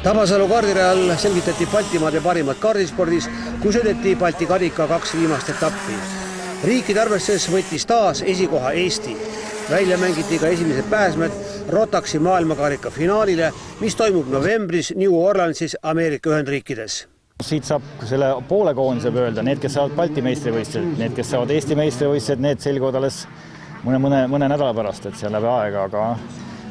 Tabasalu kaardirajal selgitati Baltimaade parimad kaardispordis, kui sõideti Balti karika 2 viimast etappi. Riikide arvestuses võttis taas esikoha Eesti. Välja mängiti ka esimesed pääsmed Rotaxi maailmakarika finaalile, mis toimub novembris New Orleansis Ameerika Ühendriikides. Siit saab selle poole koondise öelda, need, kes saavad Balti meistrivõistlused, need, kes saavad Eesti meistrivõistlused, need selguvad alles mõne nädala pärast, et seal läbi aega, aga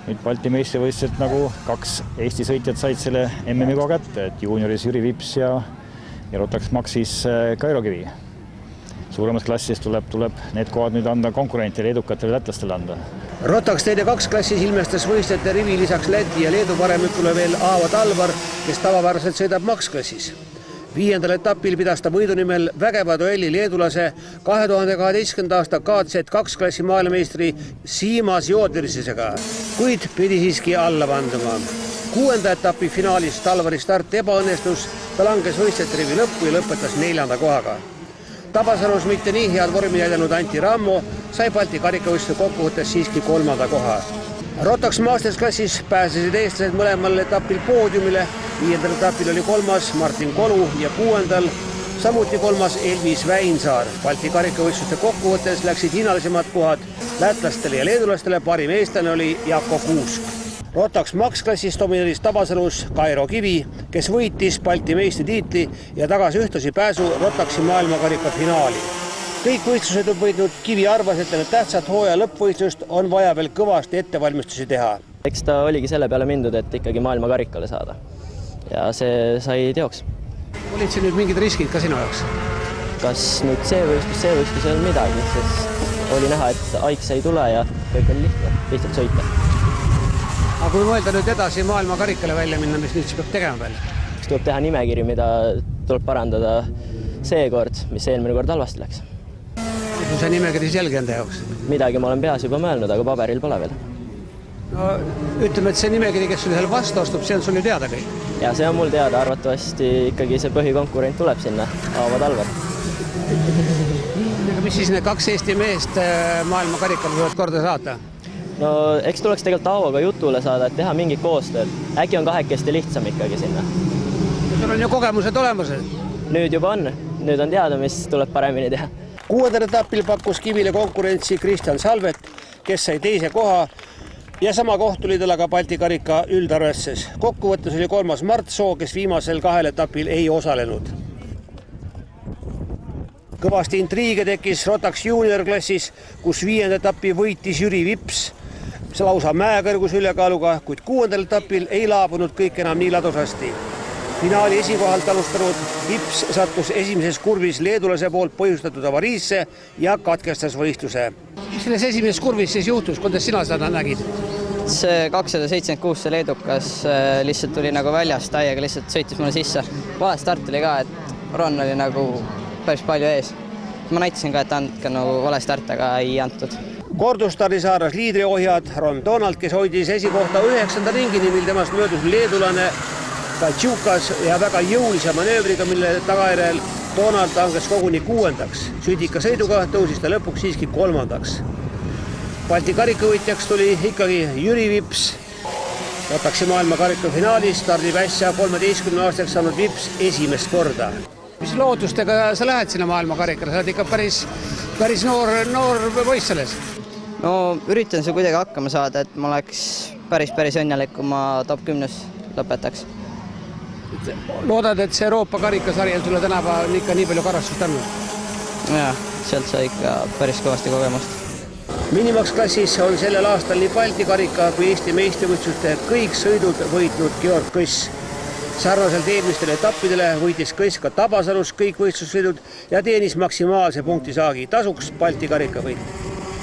nüüd Balti meistrivõistlused nagu 2 Eesti sõitjad said selle MM-i koha kätte, et juunioris Jüri Vips ja Rotax Maxis Kairo Kivi. Suuremas klassis tuleb need kohad nüüd anda konkurentile, edukatele lätlastele anda. Rotax TD2 klassis ilmestas võistlejate rivi lisaks Läti ja Leedu paremikule veel Aavo Talvar, kes tavapäraselt sõidab Max klassis. 5. etapil pidas ta võidu nimel vägeva duelli leedulase 2012. aasta KZ2 klassi maailmameistri Siimas Joodvirsisega, kuid pidi siiski alla vanduma. 6. etapi finaalis Talvari start ebaõnnestus, ta langes võistlejate rivi lõppu ja lõpetas 4. kohaga. Tabasalus mitte nii head vormi näidanud Antti Rammo sai Balti karikavõistluse kokkuvõttes siiski 3. koha. Rotax Masters klassis pääsesid eestlased mõlemal etapil poodiumile. 5. etapil oli 3. Martin Kolu ja 6. samuti 3. Elvis Väinsaar. Balti karikavõistluste kokkuvõttes läksid hinnalisemad kohad lätlastele ja leedulastele, parim eestlane oli Jako Kuusk. Rotax Max klassis domineeris Tabasalus Kairo Kivi, kes võitis Balti meistritiitli ja tagas ühtlasi pääsu Rotaxi maailmakarika finaali. Kõik võistlused võitnud Kivi arvas, et enne tähtsat hooaja lõppvõistlust on vaja veel kõvasti ettevalmistusi teha. Eks ta oligi selle peale mindud, et ikkagi maailmakarikale saada. Ja see sai teoks. Olid see nüüd mingid riskid ka sinu jaoks? Kas nüüd see võistlus ei olnud midagi, sest oli näha, et Aiks ei tule ja kõik oli lihtsalt sõita. Aga kui mõelda nüüd edasi maailmakarikale välja minna, mis nüüd peab tegema veel? Eks tuleb teha nimekiri, mida tuleb parandada seekord, mis eelmine kord halvasti läks. See nimekiri selge enda jaoks? Midagi ma olen peas juba mõelnud, aga paberil pole veel. No, ütleme, et see nimekiri, kes sul seal vastu astub, see on sul ju teada kõik? Ja see on mul teada, arvatavasti ikkagi see põhikonkurent tuleb sinna, Aavo Talvar. Mis siis need 2 Eesti meest maailmakarikal võivad korda saata? No eks tuleks tegelikult Aavoga jutule saada, et teha mingit koostööd. Äkki on kahekesti lihtsam ikkagi sinna. Sul on ju kogemused olemas? Nüüd juba on. Nüüd on teada, mis tuleb paremini teha. 6. etapil pakkus Kivile konkurentsi Kristjan Salvet, kes sai 2. koha ja sama koht tuli talle ka Balti karika üldarvestes. Kokkuvõttes oli 3. Mart Soo, kes viimasel 2 etapil ei osalenud. Kõvasti intriige tekkis Rotax junior klassis, kus 5. etapi võitis Jüri Vips, see lausa mäekõrgus ülekaaluga, kuid 6. etapil ei laabunud kõik enam nii ladusasti. Finaali esikohalt alustanud Vips sattus esimeses kurvis leedulase poolt põhjustatud avariisse ja katkestas võistluse. Mis selles esimeses kurvis siis juhtus, kuidas sina seda nägid? See 276 see leedukas lihtsalt tuli nagu väljast, täiega lihtsalt sõitis mulle sisse. Vale start oli ka, et Ron oli nagu päris palju ees. Ma näitasin ka, et andke nagu vale start, aga ei antud. Kordustardi saaras liidriohjad Ron Donald, kes hoidis esikohta 9. ringini, mil temast möödus leedulane Tšukas ja väga jõulise manöövriga, mille tagajärjel Donald langes koguni 6. Südika sõiduga tõusis ta lõpuks siiski 3. Balti karikavõitjaks tuli ikkagi Jüri Vips. Rotaxi maailmakarika finaalis stardib äsja 13-aastaseks saanud Vips esimest korda. Mis lootustega sa lähed sinna maailmakarikale? Sa oled ikka päris noor poiss selles. No üritan see kuidagi hakkama saada, et ma oleks päris õnnelik, kui ma top 10 lõpetaks. Loodad, et see Euroopa karikasarjal sulle tänapäeval ikka nii palju karastust andnud? Jah, sealt sai ikka päris kõvasti kogemust. Minimax klassis on sellel aastal nii Balti karika kui Eesti meistrivõistluste kõik sõidud võitnud Georg Kõss. Sarnaselt eelmistele etappidele võitis Kõss ka Tabasalus kõik võistlussõidud ja teenis maksimaalse punktisaagi tasuks Balti karikavõit.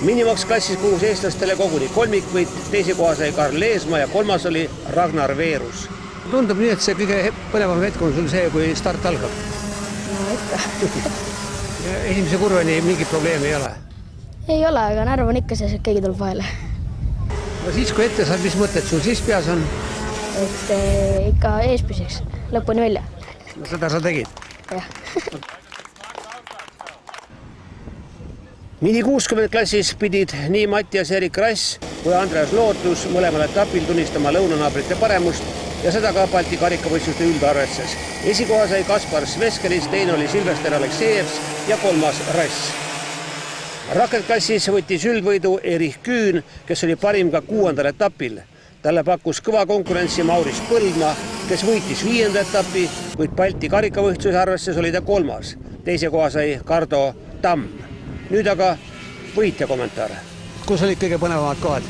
Minimax klassis kuulus eestlastele koguni kolmikvõit, 2. koha sai Karl Leesmaa ja 3. oli Ragnar Veerus. Tundub nii, et see kõige põnevam hetk on sul see, kui start algab. No ikka. Esimese kurveni mingit probleemi ei ole? Ei ole, aga närv on ikka see, et keegi tuleb vahele. No siis, kui ette saad, mis mõtted sul siis peas on? Et ikka ees püsiks, lõpuni välja. No seda sa tegid? Jah. Mini 60 klassis pidid nii Mattias Erik Rass kui Andreas Lootus mõlemal etapil tunnistama lõunanaabrite paremust ja seda ka Balti karikavõistluste üldarvestuses. Esikoha sai Kaspar Sveskeris, teine oli Silvester Aleksejevs ja kolmas Rass. Raketklassis võttis üldvõidu Erich Küün, kes oli parim ka 6. etapil. Talle pakkus kõva konkurentsi Maurice Põldmaa, kes võitis 5. etapi, kuid Balti karikavõistluse arvestuses oli ta 3. Teise koha sai Kardo Tamm. Nüüd aga võitja kommentaar. Kus olid kõige põnevamad kohad?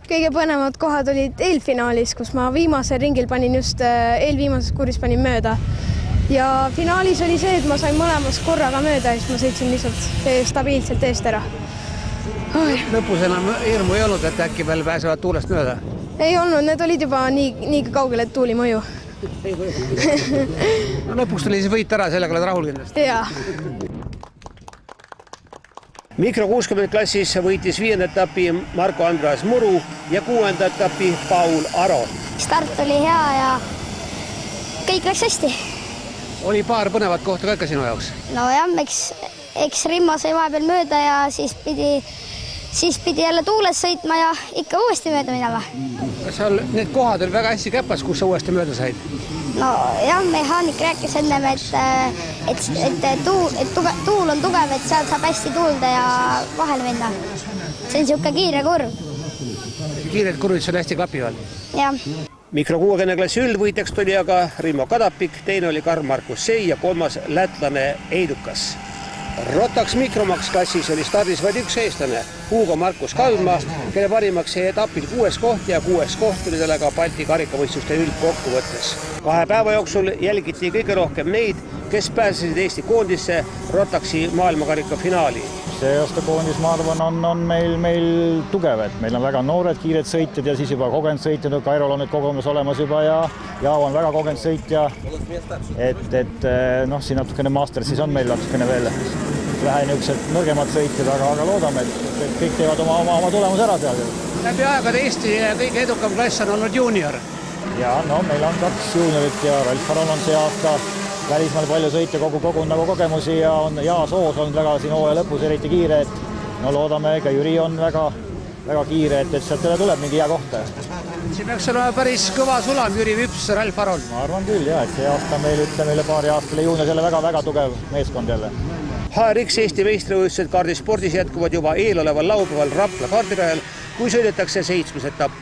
Kõige põnevamad kohad olid eelfinaalis, kus ma viimasel ringil panin just eelviimases kuuris panin mööda. Ja finaalis oli see, et ma sain mõlemas korraga mööda ja siis ma sõitsin lihtsalt stabiilselt eest ära. Lõpus enam hirmu ei olnud, et äkki veel pääsevad tuulest mööda? Ei olnud, need olid juba nii kaugel, et tuuli mõju. No, lõpuks tuli siis võit ära, sellega oled rahul kindlasti? Jaa. Mikro 60 klassis võitis 5. etapi Marko Andreas Muru ja 6. etapi Paul Aro. Start oli hea ja kõik läks hästi. Oli paar põnevat kohta ka ikka sinu jaoks? No jah, eks Rimmo sai vahepeal mööda ja siis pidi jälle tuules sõitma ja ikka uuesti mööda minema. Seal need kohad oli väga hästi käpas, kus sa uuesti mööda said? No jah, mehaanik rääkis ennem, et tuul on tugev, et sealt saab hästi tuulda ja vahele minna. See on niisugune kiire kurv. Kiired kurvid sul hästi klapivad? Jah. Mikro 60 klassi üldvõitjaks tuli aga Rimmo Kadapik, teine oli Karl-Markus Sei ja kolmas lätlane Eidukas. Rotax Mikromax klassis oli stardis vaid üks eestlane, Hugo Markus Kalma, kelle parimaks jäi etapil 6. koht ja 6. koht tuli talle ka Balti karikavõistluste üldkokkuvõttes. 2 päeva jooksul jälgiti kõige rohkem neid, kes pääsesid Eesti koondisse Rotaxi maailmakarika finaali. See aasta koondis, ma arvan, on meil tugev, et meil on väga noored, kiired sõitjad ja siis juba kogenud sõitjad, Kairol on need kogemus olemas juba ja Jaavo on väga kogenud sõitja, et siin natukene Mastersis on meil natukene veel vähe niisugused nõrgemad sõitjad, aga loodame, et kõik teevad oma tulemus ära seal. Läbi aegade Eesti kõige edukam klass on olnud juunior. Ja meil on 2 juuniorit ja Ralf Aron on see aasta välismaal palju sõitja kogu nagu kogemusi ja on Jaas Oos olnud väga siin hooaja lõpus eriti kiire, et loodame, ka Jüri on väga kiire, et sealt tuleb mingi hea kohta. See peaks olema päris kõva sulam, Jüri Vips, Ralf Aron. Ma arvan küll, et see aasta meile paari aastale juunior jälle väga tugev meeskond jälle. HRX Eesti meistrivõistlused kaardispordis jätkuvad juba eeloleval laupäeval Rapla kaardirajal, kui sõidetakse 7. etapp.